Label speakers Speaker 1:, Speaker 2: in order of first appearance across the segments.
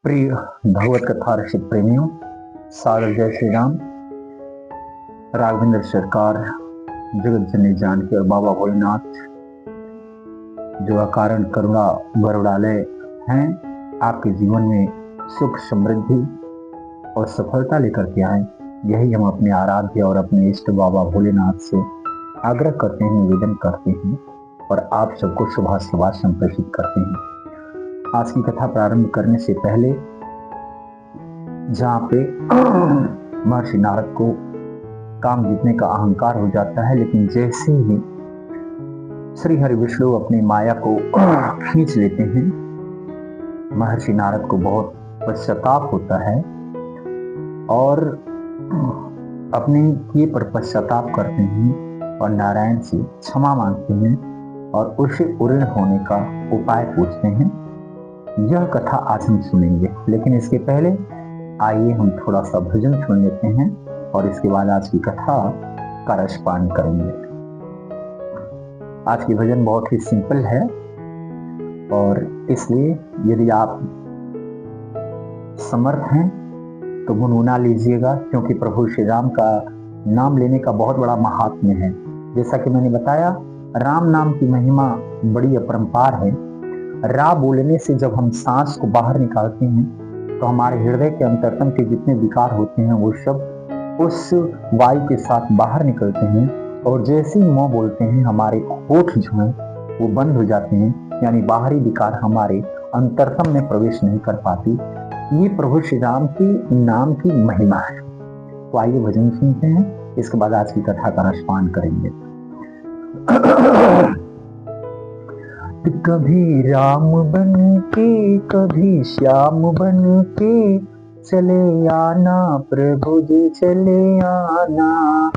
Speaker 1: प्रिय भगवत कथा रसिक प्रेमियों, सागर जय श्री राम। राघवेंद्र सरकार, जगत जननी जानकी और बाबा भोलेनाथ जो अकारण करुणा वरुणालय हैं, आपके जीवन में सुख समृद्धि और सफलता लेकर के आए। यही हम अपने आराध्य और अपने इष्ट बाबा भोलेनाथ से आग्रह करते हैं, निवेदन करते हैं और आप सबको शुभाशुभाश संप्रेषित करते हैं। आज की कथा प्रारंभ करने से पहले जहाँ पे महर्षि नारद को काम जीतने का अहंकार हो जाता है, लेकिन जैसे ही श्री हरि विष्णु अपनी माया को खींच लेते हैं, महर्षि नारद को बहुत पश्चाताप होता है और अपने किए पर पश्चाताप करते हैं और नारायण से क्षमा मांगते हैं और उसे उऋण होने का उपाय पूछते हैं। यह कथा आज हम सुनेंगे, लेकिन इसके पहले आइए हम थोड़ा सा भजन सुन लेते हैं और इसके बाद आज की कथा का रसपान करेंगे। आज की भजन बहुत ही सिंपल है और इसलिए यदि आप समर्थ हैं तो गुनगुना लीजिएगा, क्योंकि प्रभु श्री राम का नाम लेने का बहुत बड़ा महात्म्य है। जैसा कि मैंने बताया, राम नाम की महिमा बड़ी अपरंपार है। रा बोलने से जब हम सांस को बाहर निकालते हैं तो हमारे हृदय के अंतरतम के जितने विकार होते हैं वो सब उस वायु के साथ बाहर निकलते हैं, और जैसे ही मुंह बोलते हैं हमारे होठ जो हैं वो बंद हो जाते हैं, यानी बाहरी विकार हमारे अंतरतम में प्रवेश नहीं कर पाती। ये प्रभु श्री राम की नाम की महिमा है। तो आइए भजन सुनते हैं, इसके बाद आज की कथा का रसपान करेंगे। कभी राम बन के कभी श्याम बन के चले आना प्रभु जी, चले आना।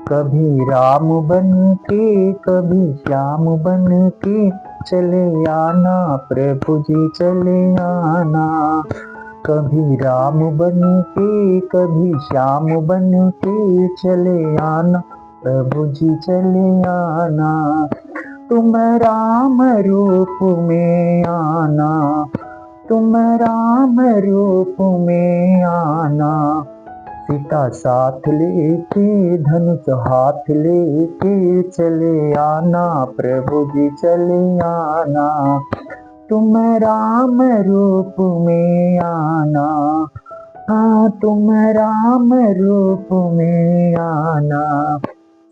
Speaker 1: कभी राम बन के कभी श्याम बन के चले आना प्रभु जी, चले आना। कभी राम बन के कभी श्याम बन के चले आना प्रभु जी, चले आना। तुम राम रूप में आना, तुम राम रूप में आना। सीता साथ लेके धनुष हाथ लेके चले आना प्रभु जी, चले आना। तुम राम रूप में आना, हाँ तुम राम रूप में आना।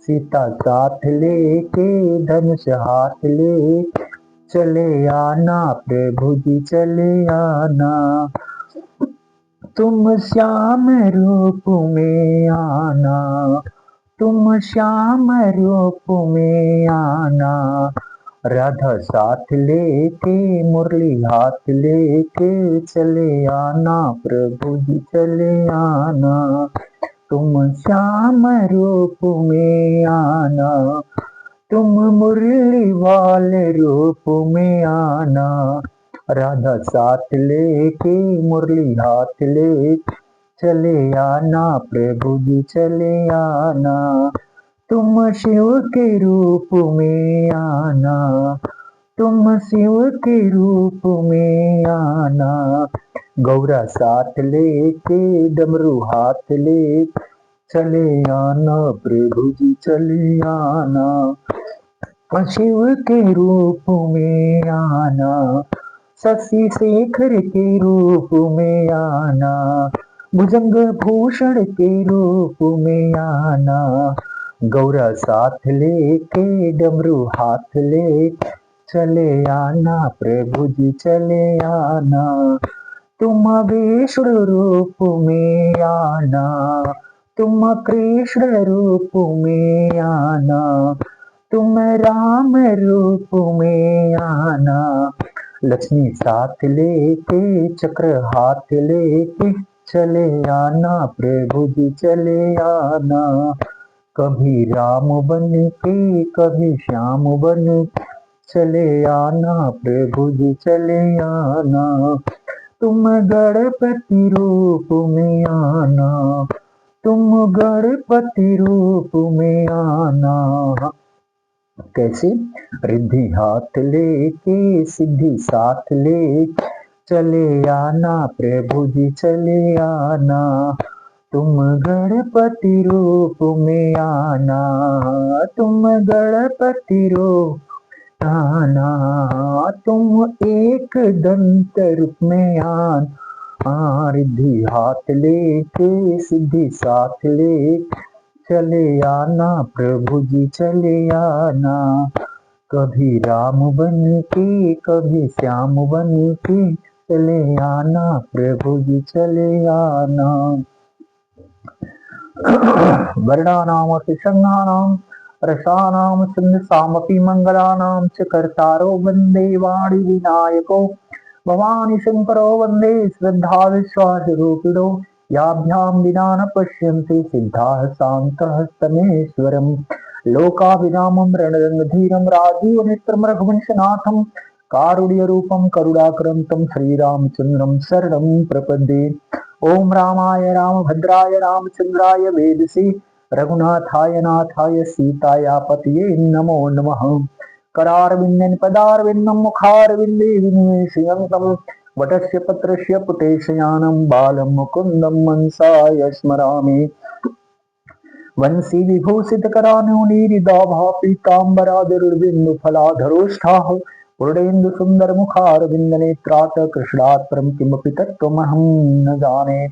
Speaker 1: सीता साथ लेके धनुष हाथ ले चले आना प्रभु जी, चले आना। तुम श्याम रूप में आना, तुम श्याम रूप में आना। राधा साथ लेके मुरली हाथ लेके चले आना प्रभु जी, चले आना। तुम श्याम रूप में आना, तुम मुरली वाले रूप में आना। राधा साथ लेके मुरली हाथ ले चले आना प्रभु जी, चले आना। तुम शिव के रूप में आना, तुम शिव के रूप में आना। गौरा साथ लेके डमरू हाथ ले चले आना प्रभु जी, चले आना। शिव के रूप में आना, शशि शेखर के रूप में आना। भुजंग भूषण के रूप में आना। गौरा साथ लेके डमरू हाथ ले चले आना प्रभु जी, चले आना। तुम विष्णु रूप में आना, तुम कृष्ण रूप में आना। तुम राम रूप में आना। लक्ष्मी साथ लेके चक्र हाथ लेके चले आना प्रभु जी, चले आना। कभी राम बन के कभी श्याम बन चले आना प्रभु जी, चले आना। तुम गणपति रूप में आना, तुम गणपति रूप में आना। कैसे? रिद्धि हाथ लेके सिद्धि साथ ले चले आना प्रभु जी चले आना, तुम गणपति रूप में आना, तुम गणपति रूप आना, तुम एक दंत रूप में आना, रिद्धि हाथ लेके सिद्धि साथ ले, चले आना प्रभु जी चले आना, कभी राम बन के कभी श्याम बन के, चले आना प्रभु जी चले आना। वर्णानाम सुषंगानाम रसानाम सिंधसामपि मंगलानाम च कर्तारो वंदे वाणी विनायको, भवानी शंकरो वंदे श्रद्धा विश्वास रूपिणो, याभ्यां विना न पश्यन्ति सिद्धाः शान्तः स्तमेश्वरम्, लोकाभिरामं रणरङ्गधीरं राजीव नेत्रं रघुवंशनाथं, कारुण्य रूपं करुणाकरं श्रीरामचन्द्रं शरणं प्रपद्ये। ओम रामाय रामभद्राय रामचंद्राय वेदसे, रघुनाथाय नाथाय सीताया पतये नमो नमः। करारविंदन पदारविंदम मुखारविंदे विनिवेशयन्तं, वटस्य पत्रस्य पुटेशयानं बालं मुकुन्दं मनसाय स्मरामि। वंशी विभूषित करानूनीरिदाभा पीताम्बरादिर्बिंदु फलाधरोष्ठाः, पूर्णेन्दु सुंदर मुखारविंद नेत्रात् कृष्णात् परं किमपि तत्त्वमहं न जाने।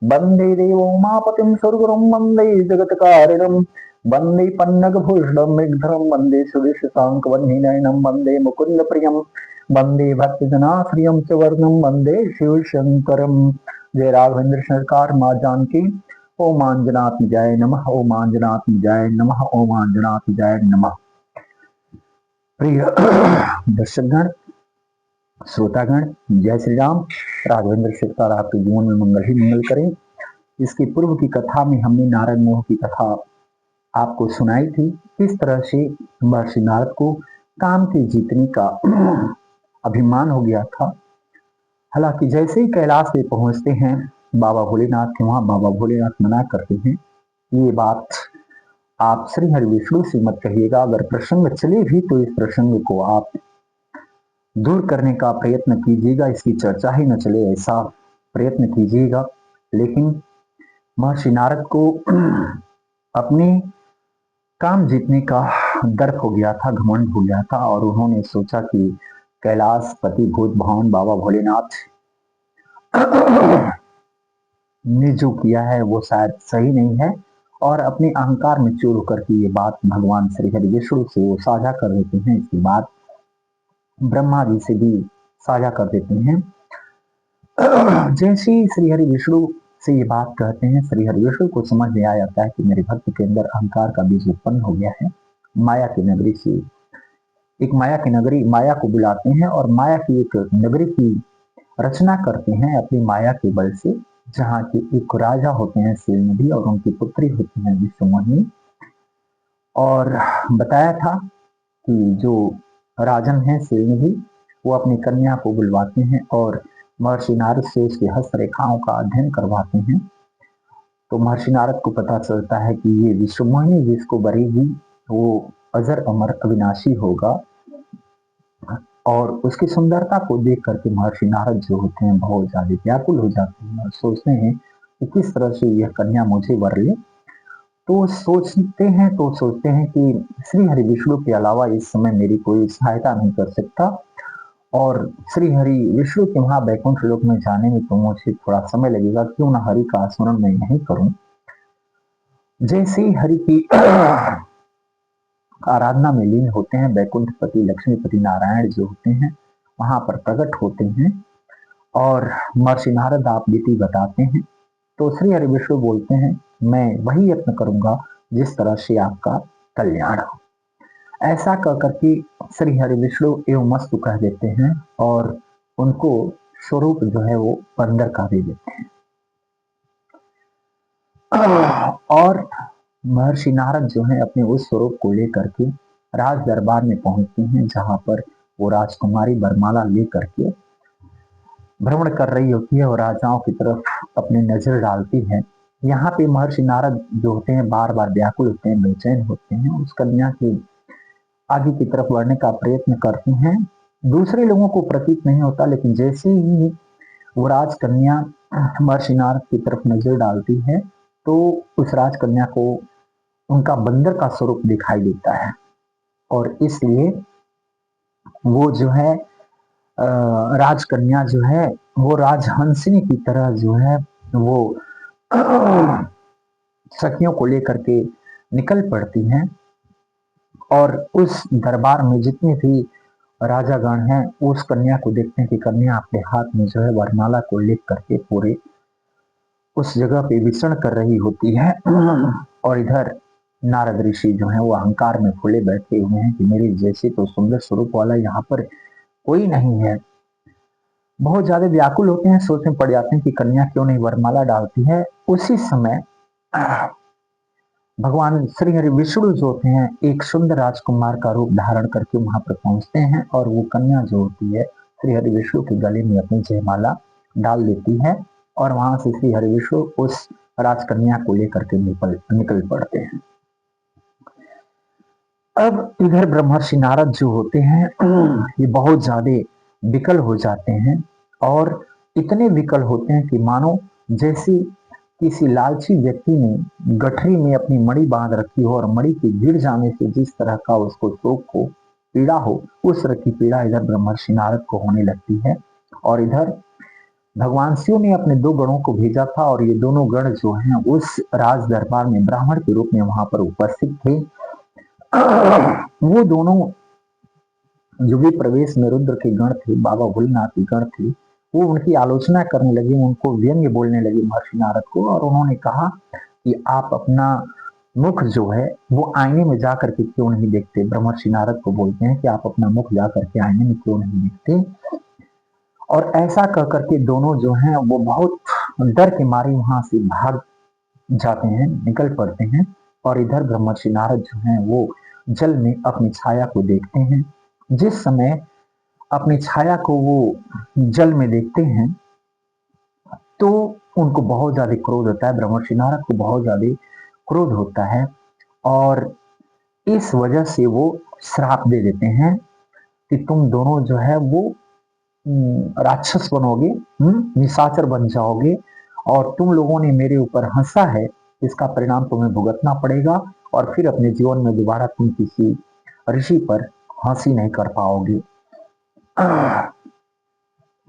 Speaker 1: वंदे देवो उमापतिं सुरगुरुं वंदे जगत्कारिणं, वंदे पन्नगभूषणं मेघधरं वंदे सुरेशशाङ्कवह्निनयनं, वंदे मुकुन्दप्रियं वंदे भक्तजनाश्रियं च वर्णं वंदे शिवशङ्करं। जय राघवेंद्र सरकार माँ जानकी। ओम आंजनाथ जय नमः, ओम आंजनाथ जय नमः, ओम आंजनाथ जय नमः। प्रिय दर्शकगण, श्रोतागण, जय श्री राम। राघवेंद्र सरकार आपके जीवन में मंगल ही मंगल करें। इसकी पूर्व की कथा में हमने नारद मोह की कथा आपको सुनाई थी, किस तरह से महर्षि नारद को काम के जीतने का अभिमान हो गया था। हालांकि जैसे ही कैलाश पे पहुंचते हैं बाबा भोलेनाथ के वहां, बाबा भोलेनाथ मना करते हैं, ये बात आप श्री हरि विष्णु से मत कहिएगा, अगर प्रसंग चले भी तो इस प्रसंग को आप दूर करने का प्रयत्न कीजिएगा, इसकी चर्चा ही न चले ऐसा प्रयत्न कीजिएगा। लेकिन महर्षि नारद को अपने काम जीतने का दर्प हो गया था, घमंड हो गया था, और उन्होंने सोचा कि कैलाश पति भूत भवन बाबा भोलेनाथ ने जो किया है वो शायद सही नहीं है, और अपने अहंकार में चूर होकर के ये बात भगवान श्री हरि विष्णु से वो साझा कर देते हैं। इसकी बात ब्रह्मा जी से भी साझा कर देते हैं। जैसे ही श्री हरि विष्णु से ये बात कहते हैं, श्री हरि विष्णु को समझ में आ जाता है कि मेरे भक्त के अंदर अहंकार का बीज उत्पन्न हो गया है। माया की नगरी से एक माया की नगरी, माया को बुलाते हैं और माया की एक नगरी की रचना करते हैं अपनी माया के बल से, जहाँ के एक राजा होते हैं शिवनिधि और उनकी पुत्री होती है विश्वमोहिनी। और बताया था कि जो राजन है शिवनिधि वो अपनी कन्या को बुलवाते हैं और महर्षि नारद से उसकी हस्तरेखाओं का अध्ययन करवाते हैं। तो महर्षि नारद को पता चलता है कि ये विश्वमोहिनी जिसको बरेगी वो अजर अमर अविनाशी होगा, और उसकी सुंदरता को देख करके महर्षि नारद जो होते हैं बहुत ज्यादा व्याकुल हो जाते हैं और सोचते हैं कि किस तरह से यह कन्या मुझे वर ले। तो सोचते हैं कि श्री हरि विष्णु के अलावा इस समय मेरी कोई सहायता नहीं कर सकता, और श्री हरि विष्णु के वहां बैकुंठ लोक में जाने में तो मुझे थोड़ा समय लगेगा, क्यों ना हरि का स्मरण मैं नहीं करूं। जैसे ही हरि की आराधना में लीन होते हैं, बैकुंठपति लक्ष्मीपति नारायण जो होते हैं वहां पर प्रकट होते हैं और महर्षि नारद आप बीती बताते हैं। तो श्री हरि विष्णु बोलते हैं मैं वही यत्न करूंगा जिस तरह से आपका कल्याण हो। ऐसा कह करके श्री हरि विष्णु एवं मस्तु कह देते हैं और उनको स्वरूप जो है वो बंदर का दे देते हैं। और महर्षि नारद जो है अपने उस स्वरूप को लेकर के राज दरबार में पहुंचते हैं, जहां पर वो राजकुमारी बरमाला लेकर के भ्रमण कर रही होती है और राजाओं की तरफ अपनी नजर डालती है। यहाँ पे महर्षि नारद जो होते हैं बार बार व्याकुल होते हैं, बेचैन होते हैं, उस कन्या के आगे की तरफ बढ़ने का प्रयत्न करते हैं, दूसरे लोगों को प्रतीत नहीं होता, लेकिन जैसे ही वो राजकन्या महर्षि नारद की तरफ नजर डालती है तो उस राजकन्या को उनका बंदर का स्वरूप दिखाई देता है, और इसलिए वो जो है राजकन्या जो है वो राजहंसिनी की तरह जो है वो सखियों को लेकर के निकल पड़ती हैं, और उस दरबार में जितने भी राजागण हैं उस कन्या को देखते हैं कि कन्या अपने हाथ में जो है वरमाला को लेकर करके पूरे उस जगह पे विचरण कर रही होती है। और इधर नारद ऋषि जो है वो अहंकार में फूले बैठे हुए हैं कि मेरी जैसी तो सुंदर स्वरूप वाला यहाँ पर कोई नहीं है। बहुत ज्यादा व्याकुल होते हैं, सोच में पड़ जाते हैं कि कन्या क्यों नहीं वरमाला डालती है। उसी समय भगवान श्री हरि विष्णु जो होते हैं एक सुंदर राजकुमार का रूप धारण करके वहां पर पहुंचते हैं, और वो कन्या जो होती है श्री हरि विष्णु के गले में अपनी जयमाला डाल देती है, और वहां से श्री हरि विष्णु उस राजकन्या को लेकर के निकल पड़ते हैं। अब इधर ब्रह्मर्षि नारद जो होते हैं ये बहुत ज्यादा विकल हो जाते हैं, और इतने विकल होते हैं कि मानो जैसे किसी लालची व्यक्ति ने गठरी में अपनी मणि बांध रखी हो और मणि के गिर जाने से जिस तरह का उसको शोक हो, पीड़ा हो, उस तरह की पीड़ा इधर ब्रह्मर्षि नारद को होने लगती है। और इधर भगवान शिव ने अपने दो गणों को भेजा था, और ये दोनों गण जो हैं उस राज दरबार में ब्राह्मण के रूप में वहां पर उपस्थित थे। वो दोनों जो भी प्रवेश में रुद्र के गण थे, बाबा भोलेनाथ के गण थे, वो उनकी आलोचना करने लगे, उनको व्यंग्य बोलने लगे महर्षि नारद को, और उन्होंने कहा कि आप अपना मुख जो है वो आईने में जा करके क्यों नहीं देखते। ब्रह्मर्षि नारद को बोलते हैं कि आप अपना मुख जा करके आईने में क्यों नहीं देखते। और ऐसा कह करके दोनों जो हैं वो बहुत डर के मारे वहां से भाग जाते हैं, निकल पड़ते हैं। और इधर ब्रह्मर्षि नारद जो हैं वो जल में अपनी छाया को देखते हैं। जिस समय अपनी छाया को वो जल में देखते हैं तो उनको बहुत ज्यादा क्रोध होता है, ब्रह्मर्षि नारद को बहुत ज्यादा क्रोध होता है, और इस वजह से वो श्राप दे देते हैं कि तुम दोनों जो है वो राक्षस बनोगे, निशाचर बन जाओगे, और तुम लोगों ने मेरे ऊपर हंसा है, इसका परिणाम तुम्हें भुगतना पड़ेगा, और फिर अपने जीवन में दोबारा तुम किसी ऋषि पर हंसी नहीं कर पाओगे।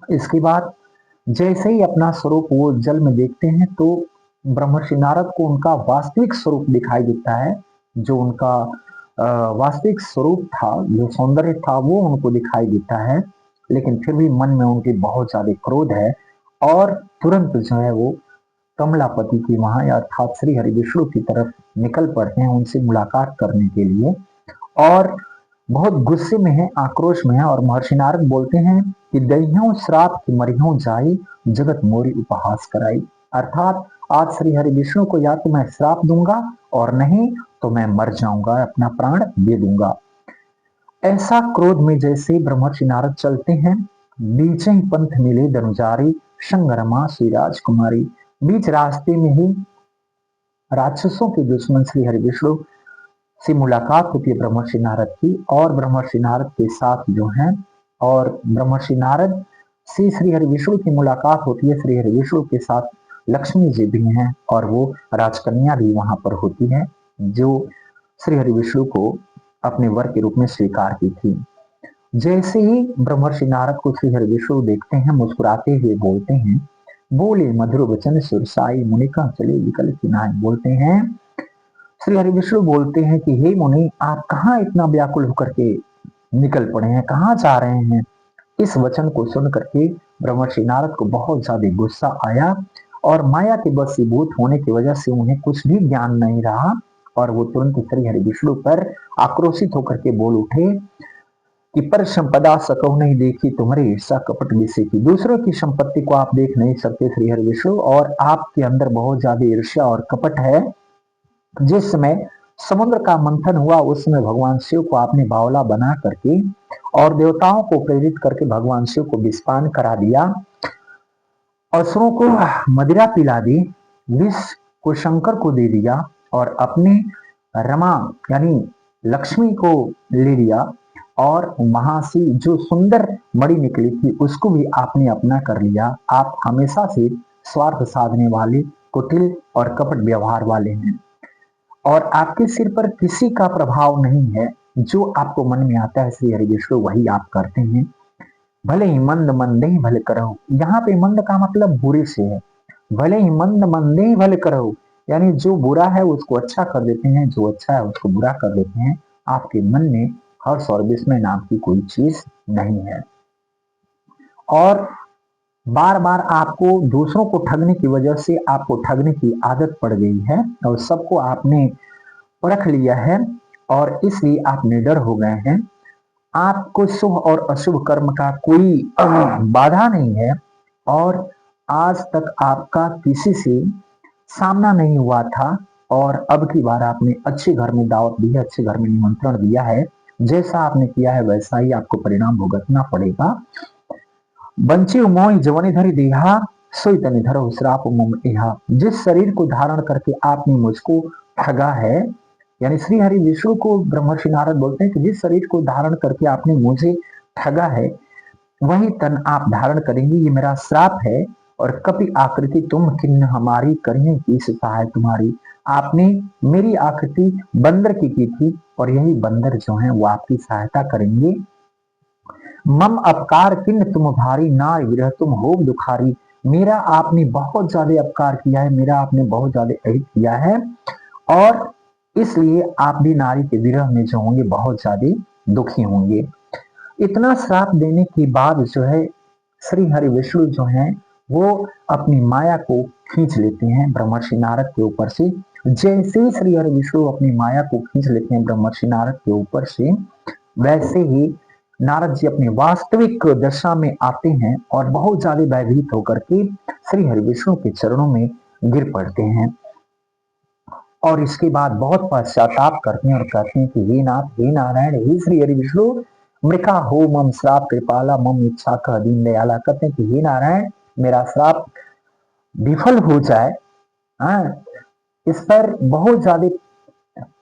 Speaker 1: इसके बाद जैसे ही अपना स्वरूप वो जल में देखते हैं तो ब्रह्मर्षि नारद को उनका वास्तविक स्वरूप दिखाई देता है। जो उनका वास्तविक स्वरूप था, जो सौंदर्य था, वो उनको दिखाई देता है, लेकिन फिर भी मन में उनके बहुत ज्यादा क्रोध है, और तुरंत जो है वो कमलापति की वहां अर्थात श्री हरि विष्णु की तरफ निकल पड़ते हैं उनसे मुलाकात करने के लिए, और बहुत गुस्से में है, आक्रोश में है। और महर्षि नारद बोलते हैं कि दहियों श्राप की मरियों जाई, जगत मोरी उपहास कराई। अर्थात आज श्री हरि विष्णु को या तो मैं श्राप दूंगा और नहीं तो मैं मर जाऊंगा, अपना प्राण दे दूंगा। ऐसा क्रोध में जैसे ब्रह्मर्षि नारद चलते हैं, नीचे ही पंथ मिले धनुजारी, संग रमा श्री राजकुमारी। बीच रास्ते में ही राक्षसों के दुश्मन श्री हरि विष्णु से मुलाकात होती है ब्रह्मर्षि नारद की, और ब्रह्मर्षि नारद के साथ जो है, और ब्रह्मर्षि नारद से श्री हरि विष्णु की मुलाकात होती है। श्री हरि विष्णु के साथ लक्ष्मी जी भी हैं, और वो राजकन्या भी वहां पर होती है जो श्री हरि विष्णु को अपने वर के रूप में स्वीकार की थी। जैसे ही ब्रह्मर्षि नारद को श्री हरि विष्णु देखते हैं, मुस्कुराते हुए बोलते हैं, बोले मधुर वचन सुरसाई, मुनिका चले विकल किनाई। बोलते हैं, श्री हरि विष्णु बोलते हैं कि हे मुनि, आप कहाँ इतना व्याकुल होकर के निकल पड़े हैं, कहाँ जा रहे हैं। इस वचन को सुन करके ब्रह्मर्षि नारद को बहुत ज्यादा गुस्सा आया, और माया के वशीभूत होने की वजह से उन्हें कुछ भी ज्ञान नहीं रहा, और वो तुरंत श्री हरि विष्णु पर आक्रोशित होकर के बोल उठे कि पर संपदा सकौ नहीं देखी तुम्हारी ईर्षा कपट विषय की। दूसरों की संपत्ति को आप देख नहीं सकते श्री हरि विष्णु, और आपके अंदर बहुत ज्यादा ईर्ष्या और कपट है। जिस समय समुद्र का मंथन हुआ उस समय भगवान शिव को आपने बावला बना करके और देवताओं को प्रेरित करके भगवान शिव को विषपान करा दिया, असुरों को मदिरा पिला दी, विष को शंकर को दे दिया, और अपने रमा यानी लक्ष्मी को ले लिया, और वहां से जो सुंदर मणि निकली थी उसको भी आपने अपना कर लिया। आप हमेशा से स्वार्थ साधने वाले, कुटिल और कपट व्यवहार वाले हैं, और आपके सिर पर किसी का प्रभाव नहीं है। जो आपको मन में आता है श्री हरि विष्णु वही आप करते हैं। भले ही मंद मंदे ही भले करो, यहाँ पे मंद का मतलब बुरे से है। भले ही मंद मंदे ही भले करो, यानी जो बुरा है उसको अच्छा कर देते हैं, जो अच्छा है उसको बुरा कर देते हैं। आपके मन में हर्ष और विस्मय नाम की कोई चीज नहीं है। और बार बार आपको दूसरों को ठगने की वजह से आपको ठगने की आदत पड़ गई है, और सबको आपने परख लिया है, और इसलिए आप निडर हो गए हैं। आपको शुभ और अशुभ कर्म का कोई बाधा नहीं है, और आज तक आपका किसी से सामना नहीं हुआ था, और अब की बार आपने अच्छे घर में दावत दी है, अच्छे घर में निमंत्रण दिया है। जैसा आपने किया है वैसा ही आपको परिणाम भुगतना पड़ेगा। बंची मोहि जवनि धरि देहा, सोई तनि धरो श्राप मुम इहा। जिस शरीर को धारण करके आपने मुझको ठगा है, यानी श्री हरि विष्णु को ब्रह्मर्षि नारद बोलते हैं कि जिस शरीर को धारण करके आपने मुझे ठगा है वही तन आप धारण करेंगे, ये मेरा श्राप है। और कपि आकृति तुम किन्न हमारी, करिए की सहाय तुम्हारी। आपने मेरी आकृति बंदर की थी, और यही बंदर जो है वो आपकी सहायता करेंगे। मम अपकार किन्न तुम भारी, नार विरह तुम हो दुखारी। मेरा आपने बहुत ज्यादा अपकार किया है, मेरा आपने बहुत ज्यादा अहित किया है, और इसलिए आप भी नारी के विरह में जो होंगे बहुत ज्यादा दुखी होंगे। इतना श्राप देने के बाद जो है श्री हरि विष्णु जो है वो अपनी माया को खींच लेते हैं ब्रह्मर्षि नारद के ऊपर से। जैसे ही श्री हरि विष्णु अपनी माया को खींच लेते हैं ब्रह्मर्षि नारद के ऊपर से, वैसे ही नारद जी अपनी वास्तविक दशा में आते हैं, और बहुत ज्यादा भयभीत होकर के श्री हरि विष्णु के चरणों में गिर पड़ते हैं, और इसके बाद बहुत पश्चाताप करते हैं और कहते हैं कि हे नाथ, हे नारायण, हे श्री हरि विष्णु, मृखा हो मम श्राप कृपाला, मम इच्छा कह दीन दयाला। कहते हैं कि हे नारायण, मेरा श्राप विफल हो जाए। हाँ, इस पर बहुत ज्यादा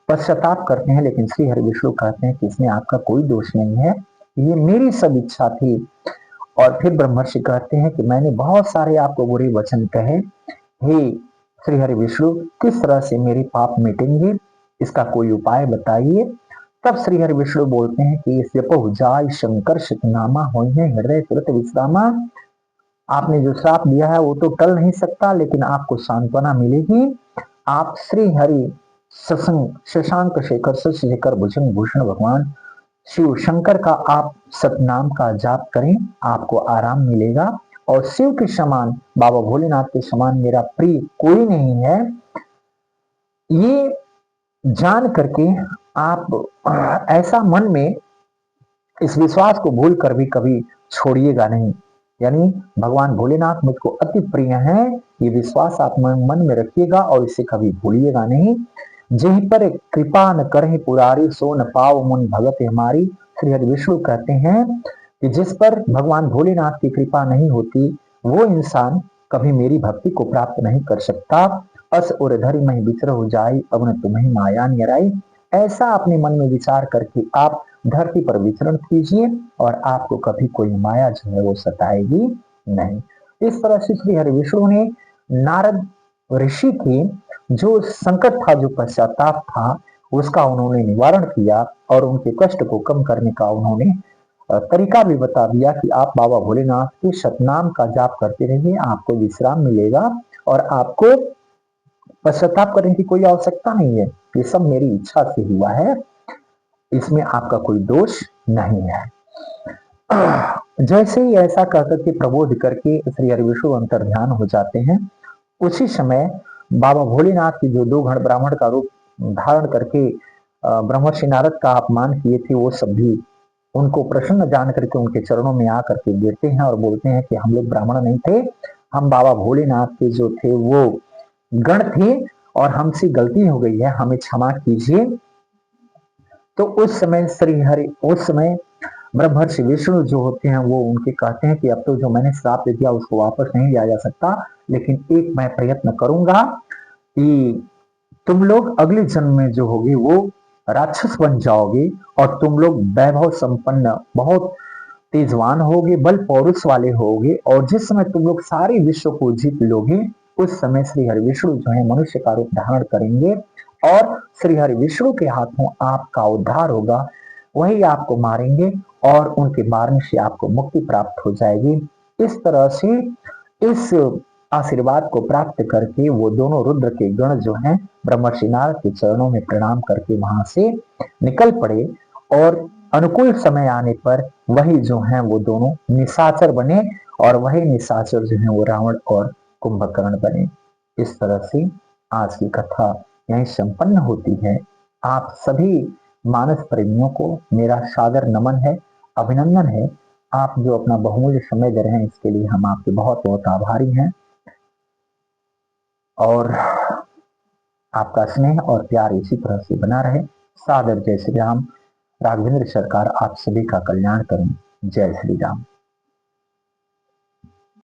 Speaker 1: पश्चाताप करते हैं, लेकिन श्री हरि विष्णु कहते हैं कि इसमें आपका कोई दोष नहीं है, ये मेरी सब इच्छा थी। और फिर ब्रह्मर्षि कहते हैं कि मैंने बहुत सारे आपको बुरे वचन कहे, हे श्री हरि विष्णु, किस तरह से मेरे पाप मिटेंगे, इसका कोई उपाय बताइए। तब श्री हरि विष्णु बोलते हैं कि जाय शंकर नामा हो हृदय तुरंत विश्रामा। आपने जो श्राप दिया है वो तो टल नहीं सकता, लेकिन आपको सांत्वना मिलेगी। आप श्री हरि शशांक शेखर शेखर भूषण भूषण भगवान शिव शंकर का आप सतनाम का जाप करें, आपको आराम मिलेगा। और शिव के समान, बाबा भोलेनाथ के समान मेरा प्रिय कोई नहीं है, ये जान करके आप ऐसा मन में इस विश्वास को भूल कर भी कभी छोड़िएगा नहीं। यानी भगवान भोलेनाथ मुझको अति प्रिय हैं, ये विश्वास आप मन में रखिएगा और इसे कभी भूलिएगा नहीं। जहीं पर कृपा न करे पुरारी, सो न पाओ मुन भगत हमारी। श्री हरि विष्णु कहते हैं कि जिस पर भगवान भोलेनाथ की कृपा नहीं होती वो इंसान कभी मेरी भक्ति को प्राप्त नहीं कर सकता। अस और धरि मही विचर हो जाए, अब न तुम्हें माया निराई। ऐसा अपने मन में विचार करके आप धरती पर विचरण कीजिए, और आपको कभी कोई माया जो है वो सताएगी नहीं। इस तरह से श्री हरि विष्णु ने नारद ऋषि की जो संकट था, जो पश्चाताप था, उसका उन्होंने निवारण किया, और उनके कष्ट को कम करने का उन्होंने तरीका भी बता दिया कि आप बाबा भोलेनाथ के सतनाम का जाप करते रहिए, आपको विश्राम मिलेगा, और आपको पश्चाताप करने की कोई आवश्यकता नहीं है। ये सब मेरी इच्छा से हुआ है, इसमें आपका कोई दोष नहीं है। जैसे ही ऐसा कहकर के प्रबोध करके श्री हरि विष्णु अंतर ध्यान हो जाते हैं, उसी समय बाबा भोलेनाथ की जो दो गण ब्राह्मण का रूप धारण करके ब्रह्मर्षि नारद का अपमान किए थे, वो सब भी उनको प्रसन्न जान करके उनके चरणों में आकर के गिरते हैं और बोलते हैं कि हम लोग ब्राह्मण नहीं थे, हम बाबा भोलेनाथ के जो थे वो गण थे, और हमसे गलती हो गई है, हमें क्षमा कीजिए। तो उस समय ब्रह्मर्षि विष्णु जो होते हैं वो उनके कहते हैं कि अब तो जो मैंने श्राप दे दिया उसको वापस नहीं लिया जा सकता, लेकिन एक मैं प्रयत्न करूंगा कि तुम लोग अगले जन्म में जो होगी वो राक्षस बन जाओगे और तुम लोग वैभव संपन्न, बहुत तेजवान होगे, बल पौरुष वाले होगे, और जिस समय तुम लोग सारे विश्व को जीत लोगे, उस समय श्री हरि विष्णु जो है मनुष्य का रूप धारण करेंगे और श्री हरि विष्णु के हाथों आपका उद्धार होगा। वही आपको मारेंगे और उनके मारने से आपको मुक्ति प्राप्त हो जाएगी। इस तरह से इस आशीर्वाद को प्राप्त करके वो दोनों रुद्र के गण जो हैं ब्रह्मर्षि नारद के चरणों में प्रणाम करके वहां से निकल पड़े, और अनुकूल समय आने पर वही जो है वो दोनों निशाचर बने, और वही निशाचर जो है वो रावण और कुंभकर्ण बने। इस तरह से आज की कथा यहीं संपन्न होती है। आप सभी मानस प्रेमियों को मेरा सादर नमन है, अभिनंदन है। आप जो अपना बहुमूल्य समय दे रहे हैं इसके लिए हम आपके बहुत बहुत आभारी हैं, और आपका स्नेह और प्यार इसी तरह से बना रहे। सादर जय श्री राम। राघवेंद्र सरकार आप सभी का कल्याण करें। जय श्री राम।